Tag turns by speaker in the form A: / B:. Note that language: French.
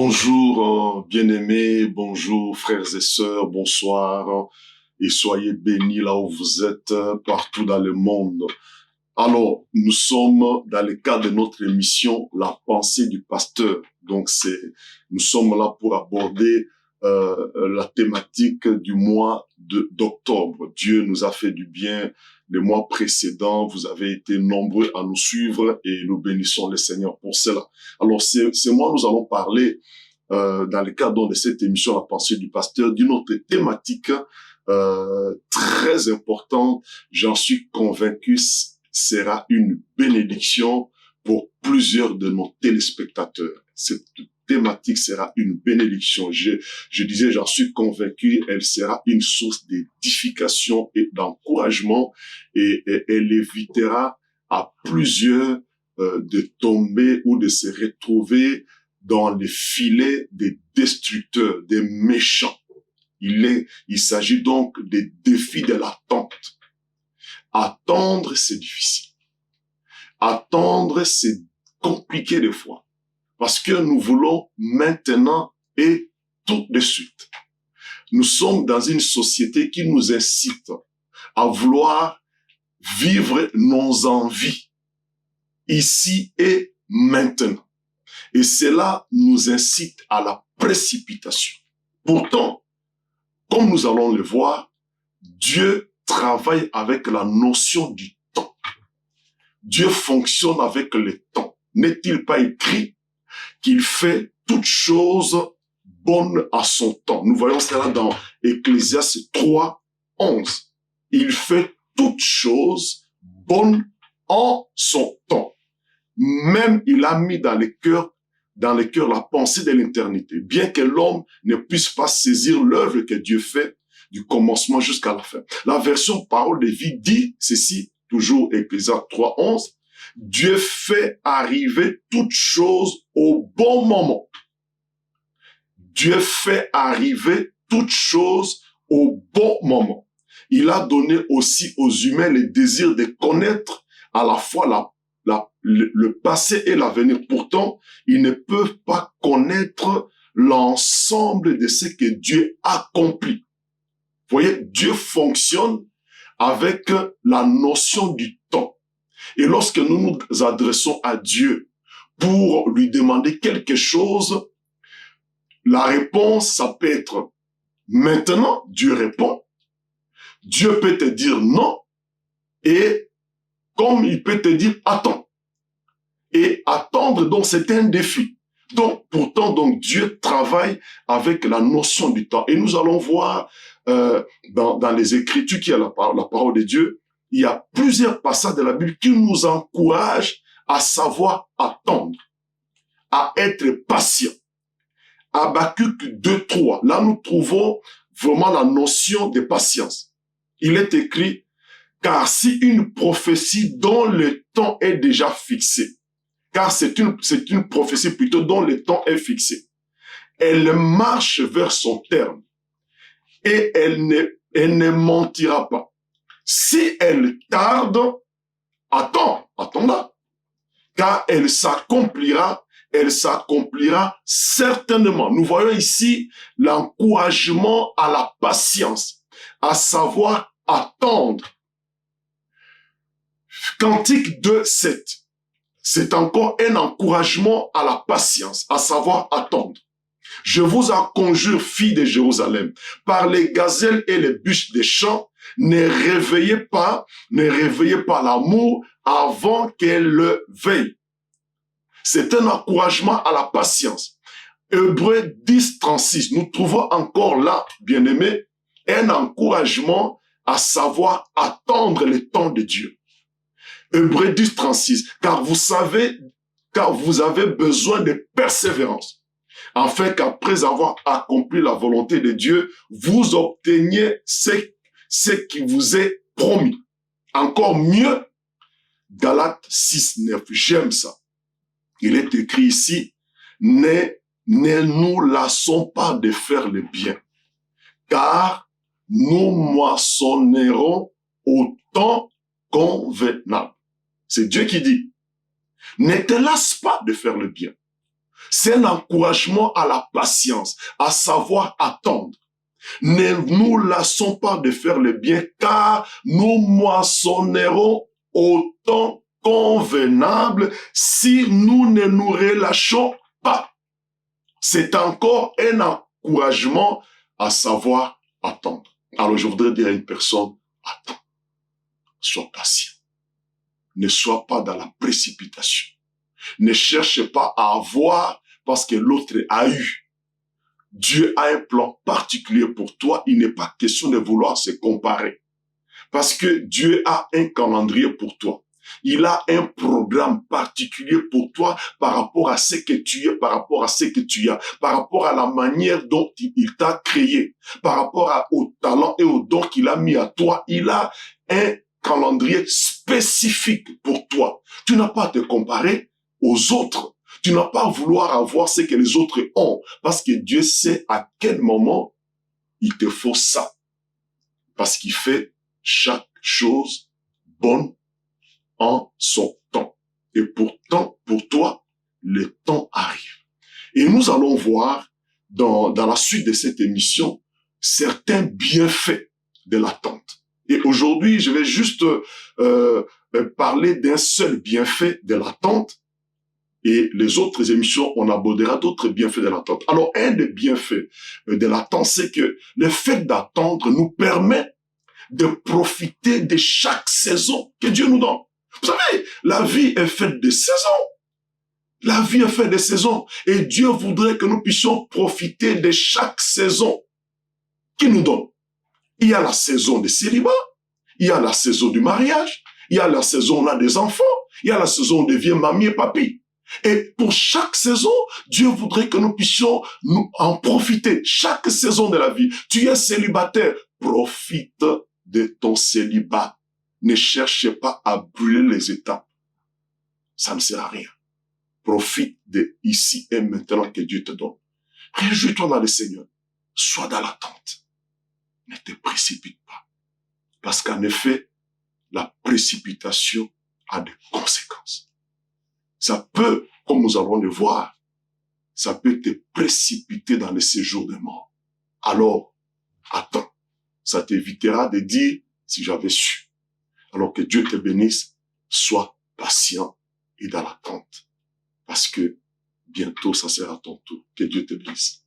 A: Bonjour, bien-aimés, bonjour, frères et sœurs, bonsoir, et soyez bénis là où vous êtes, partout dans le monde. Alors, nous sommes dans le cadre de notre émission, La pensée du pasteur. Donc, nous sommes là pour aborder la thématique du mois d'octobre. Dieu nous a fait du bien les mois précédents. Vous avez été nombreux à nous suivre et nous bénissons le Seigneur pour cela. Alors, ce mois, nous allons parler dans le cadre de cette émission, La pensée du pasteur, d'une autre thématique très importante. J'en suis convaincu, sera une bénédiction pour plusieurs de nos téléspectateurs. Cette thématique sera une bénédiction. Je disais, j'en suis convaincu, elle sera une source d'édification et d'encouragement et elle évitera à plusieurs de tomber ou de se retrouver dans les filets des destructeurs, des méchants. Il s'agit donc des défis de l'attente. Attendre, c'est difficile. Attendre, c'est compliqué des fois. Parce que nous voulons maintenant et tout de suite. Nous sommes dans une société qui nous incite à vouloir vivre nos envies ici et maintenant. Et cela nous incite à la précipitation. Pourtant, comme nous allons le voir, Dieu travaille avec la notion du temps. Dieu fonctionne avec le temps. N'est-il pas écrit qu'il fait toutes choses bonnes à son temps? Nous voyons cela dans Ecclésiaste 3, 11. Il fait toutes choses bonnes en son temps. Même il a mis dans les cœurs la pensée de l'éternité, bien que l'homme ne puisse pas saisir l'œuvre que Dieu fait du commencement jusqu'à la fin. La version Parole de vie dit ceci, toujours Ecclésiaste 3, 11, Dieu fait arriver toutes choses au bon moment. Dieu fait arriver toutes choses au bon moment. Il a donné aussi aux humains le désir de connaître à la fois le passé et l'avenir. Pourtant, ils ne peuvent pas connaître l'ensemble de ce que Dieu a accompli. Vous voyez, Dieu fonctionne avec la notion du temps. Et lorsque nous nous adressons à Dieu pour lui demander quelque chose, la réponse, ça peut être maintenant, Dieu répond. Dieu peut te dire non, et comme il peut te dire attends. Et attendre, donc, c'est un défi. Donc, pourtant, Dieu travaille avec la notion du temps. Et nous allons voir dans les Écritures qui est la parole de Dieu, il y a plusieurs passages de la Bible qui nous encouragent à savoir attendre, à être patient. Habakkuk 2, 3, là nous trouvons vraiment la notion de patience. Il est écrit, car si une prophétie dont le temps est déjà fixé, car c'est une prophétie plutôt dont le temps est fixé, elle marche vers son terme et elle ne mentira pas. Si elle tarde, attends-la, car elle s'accomplira certainement. Nous voyons ici l'encouragement à la patience, à savoir attendre. Cantique 2, 7. C'est encore un encouragement à la patience, à savoir attendre. Je vous en conjure, filles de Jérusalem, par les gazelles et les bûches des champs, ne réveillez pas l'amour avant qu'elle le veille. C'est un encouragement à la patience. Hébreux 10, 36, nous trouvons encore là, bien-aimés, un encouragement à savoir attendre le temps de Dieu. Hébreux 10, 36, car vous avez besoin de persévérance, afin qu'après avoir accompli la volonté de Dieu, vous obteniez ce qui vous est promis. Encore mieux, Galates 6, 9, j'aime ça. Il est écrit ici, ne nous lassons pas de faire le bien, car nous moissonnerons au temps convenable. C'est Dieu qui dit, ne te lasse pas de faire le bien. C'est un encouragement à la patience, à savoir attendre. Ne nous lassons pas de faire le bien, car nous moissonnerons au temps convenable si nous ne nous relâchons pas. C'est encore un encouragement à savoir attendre. Alors je voudrais dire à une personne, attends, sois patient. Ne sois pas dans la précipitation. Ne cherche pas à avoir parce que l'autre a eu. Dieu a un plan particulier pour toi. Il n'est pas question de vouloir se comparer. Parce que Dieu a un calendrier pour toi. Il a un programme particulier pour toi par rapport à ce que tu es, par rapport à ce que tu as, par rapport à la manière dont il t'a créé, par rapport au talent et au don qu'il a mis à toi. Il a un calendrier spécifique pour toi. Tu n'as pas à te comparer aux autres. Tu n'as pas à vouloir avoir ce que les autres ont, parce que Dieu sait à quel moment il te faut ça. Parce qu'il fait chaque chose bonne en son temps. Et pourtant, pour toi, le temps arrive. Et nous allons voir dans la suite de cette émission certains bienfaits de l'attente. Et aujourd'hui, je vais juste parler d'un seul bienfait de l'attente. Et les autres émissions, on abordera d'autres bienfaits de l'attente. Alors, un des bienfaits de l'attente, c'est que le fait d'attendre nous permet de profiter de chaque saison que Dieu nous donne. Vous savez, la vie est faite de saisons. La vie est faite de saisons. Et Dieu voudrait que nous puissions profiter de chaque saison qu'il nous donne. Il y a la saison de célibat, il y a la saison du mariage, il y a la saison où on a des enfants, il y a la saison où on devient mamie et papy. Et pour chaque saison, Dieu voudrait que nous puissions nous en profiter. Chaque saison de la vie. Tu es célibataire, profite de ton célibat. Ne cherche pas à brûler les étapes. Ça ne sert à rien. Profite de ici et maintenant que Dieu te donne. Réjouis-toi dans le Seigneur. Sois dans l'attente. Ne te précipite pas. Parce qu'en effet, la précipitation a des conséquences. Ça peut, comme nous allons le voir, ça peut te précipiter dans le séjour de mort. Alors, attends. Ça t'évitera de dire, si j'avais su. Alors que Dieu te bénisse, sois patient et dans l'attente. Parce que bientôt, ça sera ton tour. Que Dieu te bénisse.